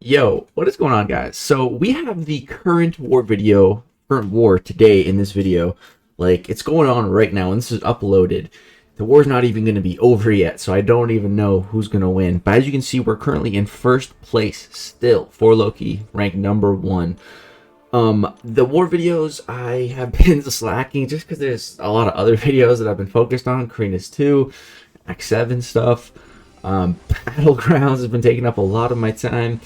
Yo, what is going on, guys? So we have the current war today in this video. Like, it's going on right now, and this is uploaded. The war's not even going to be over yet, so I don't even know who's going to win. But as you can see, we're currently in first place still for Loki, ranked #1. The war videos, I have been slacking just because there's a lot of other videos that I've been focused on. Karina's 2, Act 7 stuff. Battlegrounds has been taking up a lot of my time.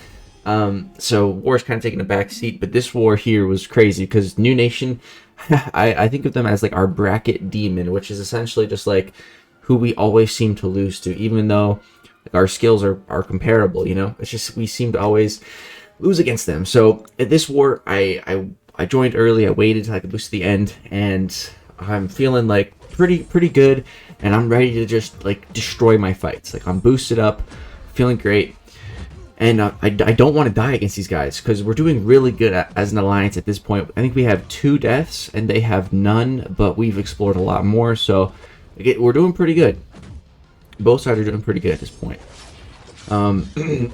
So war's kind of taking a back seat, but this war here was crazy because New Nation, I think of them as like our bracket demon, which is essentially just like who we always seem to lose to, even though like, our skills are comparable, you know? It's just we seem to always lose against them. So at this war, I joined early, I waited till I could boost to the end, and I'm feeling like pretty good, and I'm ready to just like destroy my fights. Like I'm boosted up, feeling great. And I don't want to die against these guys because we're doing really good as an alliance at this point. I think we have 2 deaths and they have none, but we've explored a lot more. So we're doing pretty good. Both sides are doing pretty good at this point.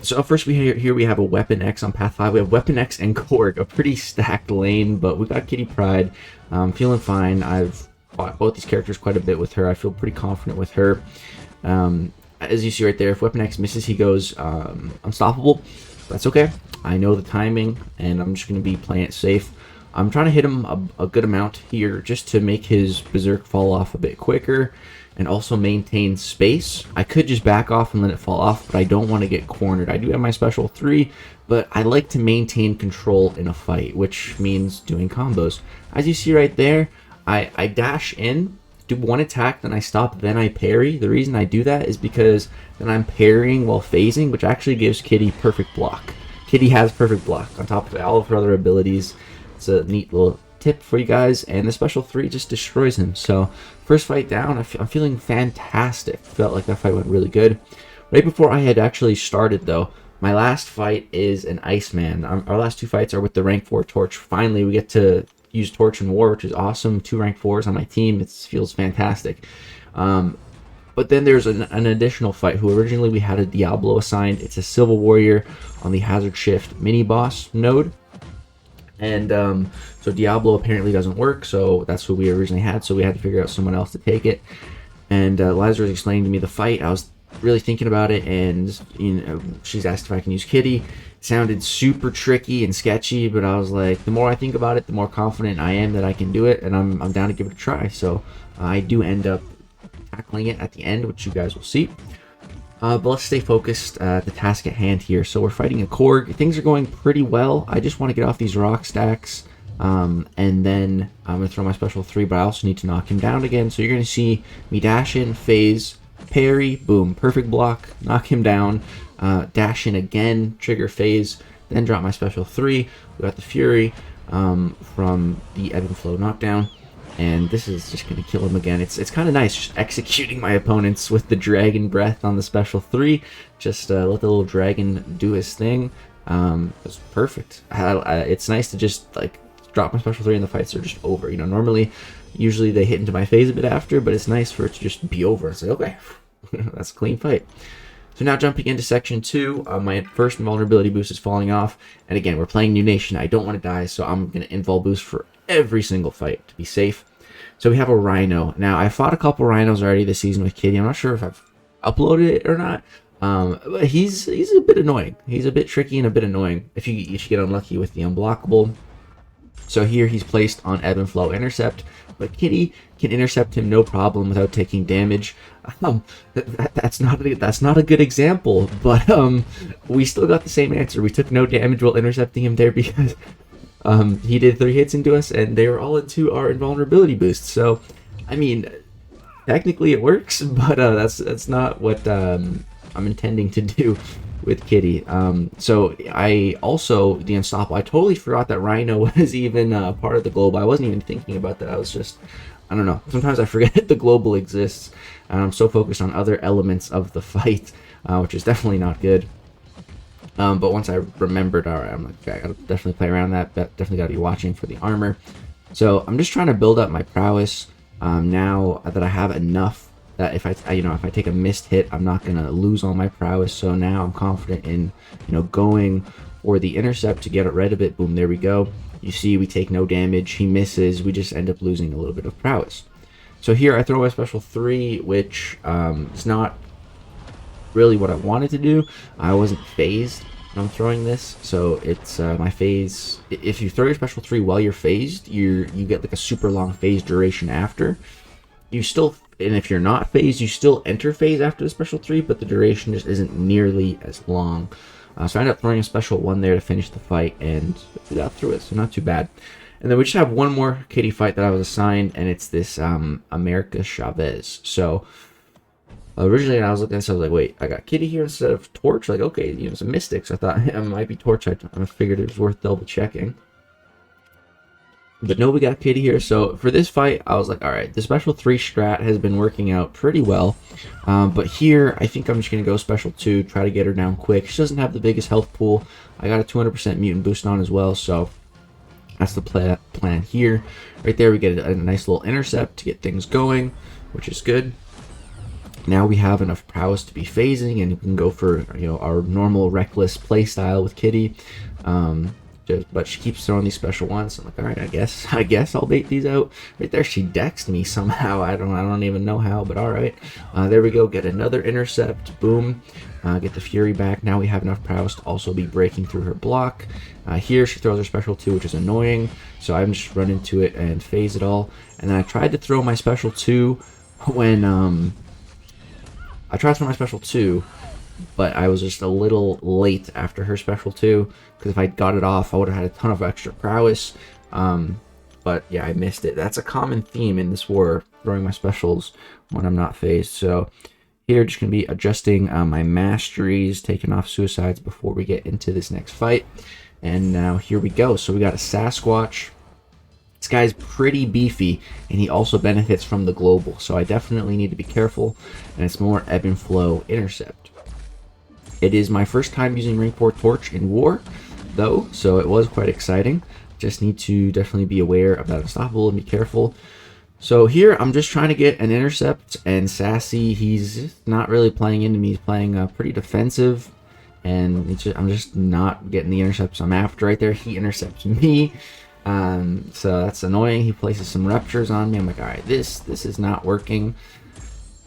So first here we have a Weapon X on Path 5. We have Weapon X and Korg, a pretty stacked lane, but we got Kitty Pryde. Feeling fine. I've fought both these characters quite a bit with her. I feel pretty confident with her. As you see right there, if Weapon X misses, he goes unstoppable. That's okay. I know the timing, and I'm just going to be playing it safe. I'm trying to hit him a good amount here just to make his Berserk fall off a bit quicker and also maintain space. I could just back off and let it fall off, but I don't want to get cornered. I do have my special 3, but I like to maintain control in a fight, which means doing combos. As you see right there, I dash in, do one attack, then I stop, then I parry. The reason I do that is because then I'm parrying while phasing, which actually gives Kitty perfect block. Kitty has perfect block on top of all of her other abilities. It's a neat little tip for you guys, and the special 3 just destroys him. So first fight down, I'm feeling fantastic. Felt like that fight went really good. Right before I had actually started though, my last fight is an Iceman. Our last 2 fights are with the rank 4 Torch. Finally we get to use Torch in war, which is awesome. 2 rank 4s on my team. It feels fantastic. But then there's an additional fight who originally we had a Diablo assigned. It's a Civil Warrior on the Hazard Shift mini boss node. And so Diablo apparently doesn't work, so that's who we originally had. So we had to figure out someone else to take it. And Liza was explaining to me the fight. I was really thinking about it, and you know, she's asked if I can use Kitty. It sounded super tricky and sketchy, but I was like, the more I think about it, the more confident I am that I can do it, and I'm down to give it a try. So I do end up tackling it at the end, which you guys will see. But let's stay focused at the task at hand here. So we're fighting a Korg. Things are going pretty well. I just want to get off these rock stacks, and then I'm going to throw my special 3, but I also need to knock him down again. So you're going to see me dash in, phase, parry, boom, perfect block, knock him down, dash in again, trigger phase, then drop my special 3. We got the Fury from the Ebb and Flow knockdown. And this is just going to kill him again. It's kind of nice just executing my opponents with the Dragon Breath on the special 3. Just let the little dragon do his thing. It's perfect. It's nice to just like drop my special 3 and the fights are just over. You know, usually they hit into my phase a bit after, but it's nice for it to just be over. It's like, okay, that's a clean fight. So now jumping into section 2, my first invulnerability boost is falling off. And again, we're playing New Nation. I don't want to die, so I'm going to invul boost for every single fight to be safe. So we have a Rhino. Now, I fought a couple Rhinos already this season with Kitty. I'm not sure if I've uploaded it or not. But he's a bit annoying. He's a bit tricky and a bit annoying if you get unlucky with the unblockable. So here he's placed on Ebb and Flow Intercept, but Kitty can intercept him no problem without taking damage. That's not a good example, but we still got the same answer. We took no damage while intercepting him there because he did 3 hits into us, and they were all into our invulnerability boost. So, I mean, technically it works, but that's not what I'm intending to do with Kitty. So I also, the Unstoppable, I totally forgot that Rhino was even part of the global. I wasn't even thinking about that. I was just, I don't know. Sometimes I forget the global exists, and I'm so focused on other elements of the fight, which is definitely not good. But once I remembered, all right, I'm like, okay, I gotta definitely play around that. Definitely gotta be watching for the armor. So I'm just trying to build up my prowess now that I have enough that if if I take a missed hit, I'm not gonna lose all my prowess. So now I'm confident in going for the intercept to get rid of it. Boom, there we go. You see, we take no damage. He misses. We just end up losing a little bit of prowess. So here I throw my special 3, which is not really what I wanted to do. I wasn't phased when I'm throwing this, so it's my phase. If you throw your special 3 while you're phased, you get like a super long phase duration after. You still, and if you're not phased, you still enter phase after the special 3, but the duration just isn't nearly as long. So I ended up throwing a special 1 there to finish the fight, and we got through it, so not too bad. And then we just have one more kitty fight that I was assigned, and it's this America Chavez. So originally when I was looking at this, I was like, wait, I got kitty here instead of torch? Like, okay, it's a mystic, so I thought it might be torch. I figured it was worth double checking. But no, we got kitty here. So for this fight, I was like, all right, the special 3 strat has been working out pretty well. But here, I think I'm just going to go special 2, try to get her down quick. She doesn't have the biggest health pool. I got a 200% mutant boost on as well, so that's the plan here. Right there, we get a nice little intercept to get things going, which is good. Now we have enough prowess to be phasing, and we can go for our normal reckless play style with kitty. But she keeps throwing these special ones. I'm like, all right, I guess I'll bait these out. Right there, she dexed me somehow. I don't even know how, but all right. There we go. Get another intercept. Boom. Get the fury back. Now we have enough prowess to also be breaking through her block. Here she throws her special 2, which is annoying. So I'm just run into it and phase it all. And then I tried to throw my special 2 when but I was just a little late after her special 2, because if I got it off, I would have had a ton of extra prowess. But yeah, I missed it. That's a common theme in this war, throwing my specials when I'm not phased. So here, just going to be adjusting my masteries, taking off suicides before we get into this next fight. And now here we go. So we got a Sasquatch. This guy's pretty beefy, and he also benefits from the global, so I definitely need to be careful, and it's more ebb and flow intercept. It is my first time using Ring 4 Torch in war, though, so it was quite exciting. Just need to definitely be aware of that unstoppable and be careful. So here, I'm just trying to get an intercept, and Sassy, he's not really playing into me. He's playing pretty defensive, and I'm just not getting the intercepts I'm after. Right there, he intercepts me. So that's annoying. He places some ruptures on me. I'm like, all right, this is not working.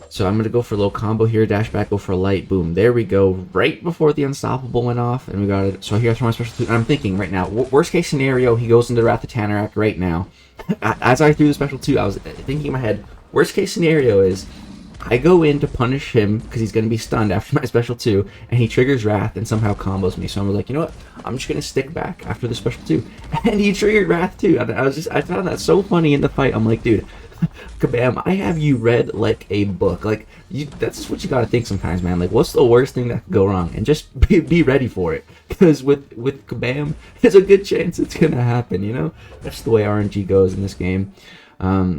So I'm going to go for a little combo here, dash back, go for a light, boom. There we go, right before the unstoppable went off, and we got it. So here I throw my special 2, and I'm thinking right now, worst case scenario, he goes into Wrath of Tanarak right now. As I threw the special 2, I was thinking in my head, worst case scenario is I go in to punish him because he's going to be stunned after my special 2, and he triggers Wrath and somehow combos me. So I'm like, you know what? I'm just going to stick back after the special 2. And he triggered Wrath too. I found that so funny in the fight. I'm like, dude, Kabam, I have you read like a book. Like, that's what you got to think sometimes, man. Like, what's the worst thing that could go wrong? And just be ready for it. Because with Kabam, there's a good chance it's going to happen, you know? That's the way RNG goes in this game.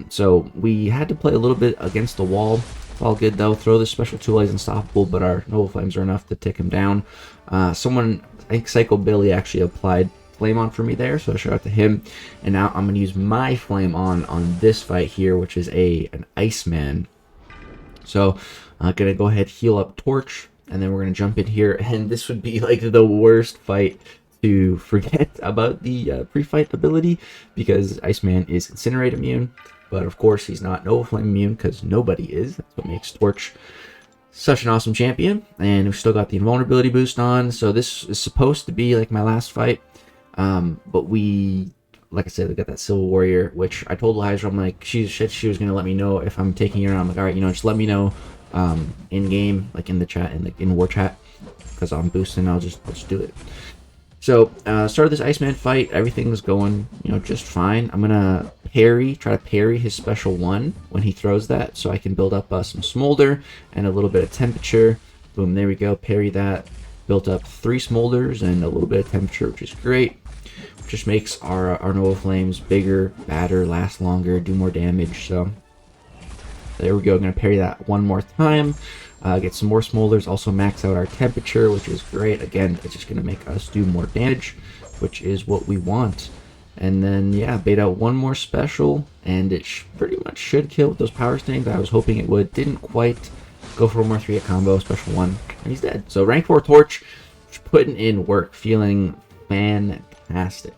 So we had to play a little bit against the wall. All good though. Throw the special 2 is unstoppable, but our Noble Flames are enough to tick him down. Someone, I think Psycho Billy, actually applied Flame On for me there, so shout out to him. And now I'm gonna use my Flame on this fight here, which is an Iceman. So I'm gonna go ahead, heal up Torch, and then we're gonna jump in here. And this would be like the worst fight to forget about the pre-fight ability, because Iceman is Incinerate immune. But of course, he's not Noble Flame immune, because nobody is. That's what makes Torch such an awesome champion. And we've still got the invulnerability boost on. So this is supposed to be like my last fight. But like I said, we got that Civil Warrior, which I told Elijah, I'm like, she was going to let me know if I'm taking her. I'm like, all right, just let me know in game, like in the chat, in war chat, because I'm boosting. I'll just do it. So, started this Iceman fight. Everything was going, just fine. I'm gonna try to parry his special 1 when he throws that, so I can build up some smolder and a little bit of temperature. Boom, there we go. Parry that. Built up 3 smolders and a little bit of temperature, which is great. Just makes our Noble Flames bigger, badder, last longer, do more damage. So there we go. I'm gonna parry that 1 more time. Get some more smolders, also max out our temperature, which is great. Again, it's just going to make us do more damage, which is what we want. And then, yeah, bait out one more special, and it pretty much should kill with those power stings. I was hoping it would. Didn't quite go for one more 3-hit combo, special 1, and he's dead. So rank 4 Torch, putting in work, feeling fantastic.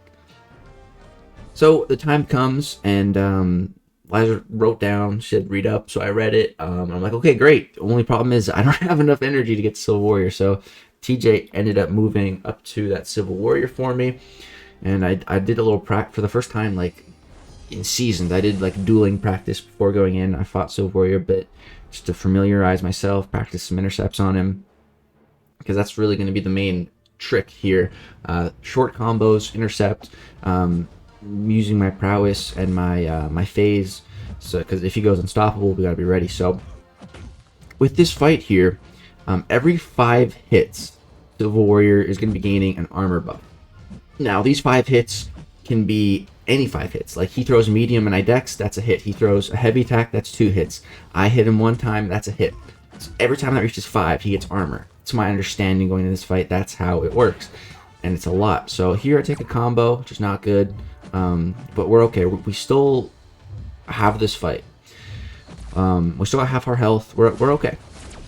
So the time comes, and Liza wrote down, she said read up, so I read it. I'm like, okay, great. The only problem is I don't have enough energy to get to Civil Warrior, so TJ ended up moving up to that Civil Warrior for me. And I did a little practice for the first time, like, in seasons. I did, like, dueling practice before going in. I fought Civil Warrior a bit just to familiarize myself, practice some intercepts on him, because that's really going to be the main trick here. Short combos, intercept, using my prowess and my phase, so because if he goes unstoppable, we got to be ready. So with this fight here, every 5 hits, Civil Warrior is going to be gaining an armor buff. Now, these 5 hits can be any 5 hits. Like, he throws medium and I dex, that's a hit. He throws a heavy attack, that's 2 hits. I hit him 1 time, that's a hit. So every time that reaches 5, he gets armor. It's my understanding going into this fight, that's how it works. And it's a lot. So here I take a combo, which is not good. But we're okay. We still have this fight. We still got half our health. We're okay.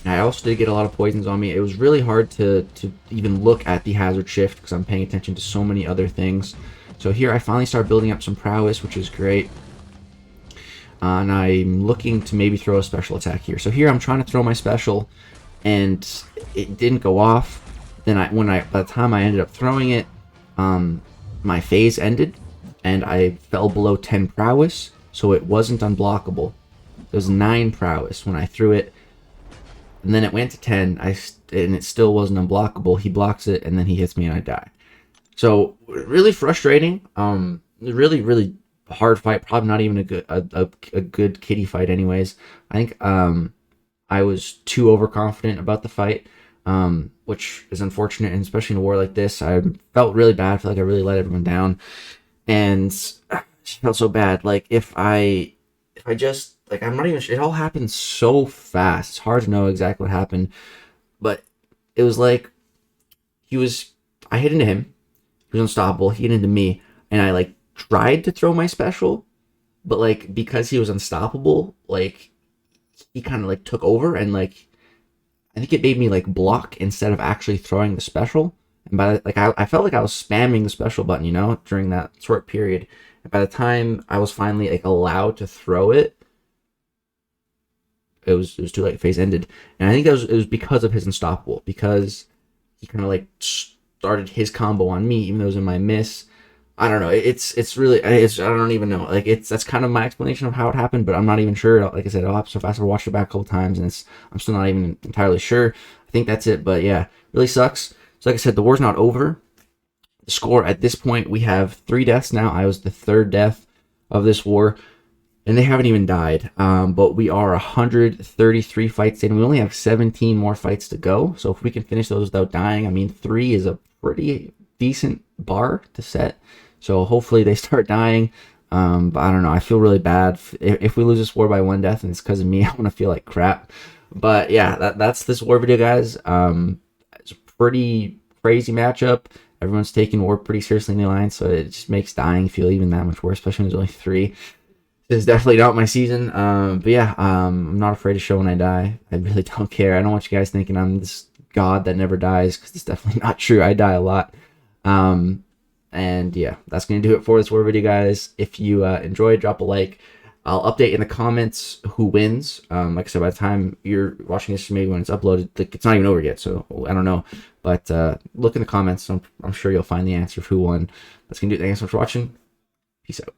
I also did get a lot of poisons on me. It was really hard to even look at the hazard shift because I'm paying attention to so many other things. So here I finally start building up some prowess, which is great. And I'm looking to maybe throw a special attack here. So here I'm trying to throw my special, and it didn't go off. Then by the time I ended up throwing it, my phase ended, and I fell below 10 prowess, so it wasn't unblockable. It was 9 prowess when I threw it. And then it went to 10, and it still wasn't unblockable. He blocks it, and then he hits me, and I die. So, really frustrating. Really, really hard fight. Probably not even a good kitty fight anyways. I think I was too overconfident about the fight, which is unfortunate, and especially in a war like this. I felt really bad. I feel like I really let everyone down. And it felt so bad. Like, if I just... Like, I'm not even sure. It all happened so fast. It's hard to know exactly what happened. But it was like, I hit into him. He was unstoppable. He hit into me. And I, like, tried to throw my special. But, like, because he was unstoppable, like, he kind of, like, took over. And, like, I think it made me, like, block instead of actually throwing the special. And I felt like I was spamming the special button, you know, during that short period. And by the time I was finally, like, allowed to throw it, it was too late. Phase ended, and I think it was because of his unstoppable, because he kind of like started his combo on me, even though it was in my miss. I don't know. It's really I don't even know. Like, that's kind of my explanation of how it happened, but I'm not even sure. Like I said, I'll have so fast. I watched it back a couple times, and I'm still not even entirely sure. I think that's it, but yeah, really sucks. So like I said, the war's not over. The score at this point, we have 3 deaths now. I was the 3rd death of this war. And they haven't even died, but we are 133 fights in. We only have 17 more fights to go. So if we can finish those without dying, I mean, 3 is a pretty decent bar to set. So hopefully they start dying. But I don't know. I feel really bad. If we lose this war by 1 death and it's because of me, I'm going to feel like crap. But yeah, that's this war video, guys. It's a pretty crazy matchup. Everyone's taking war pretty seriously in the alliance, so it just makes dying feel even that much worse, especially when there's only 3. This is definitely not my season, but yeah, I'm not afraid to show when I die. I really don't care. I don't want you guys thinking I'm this god that never dies, because it's definitely not true. I die a lot. And yeah, that's going to do it for this war video, guys. If you enjoyed, drop a like. I'll update in the comments who wins. Like I said, by the time you're watching this, maybe when it's uploaded, like, it's not even over yet, so I don't know. But look in the comments. I'm sure you'll find the answer of who won. That's going to do it. Thanks so much for watching. Peace out.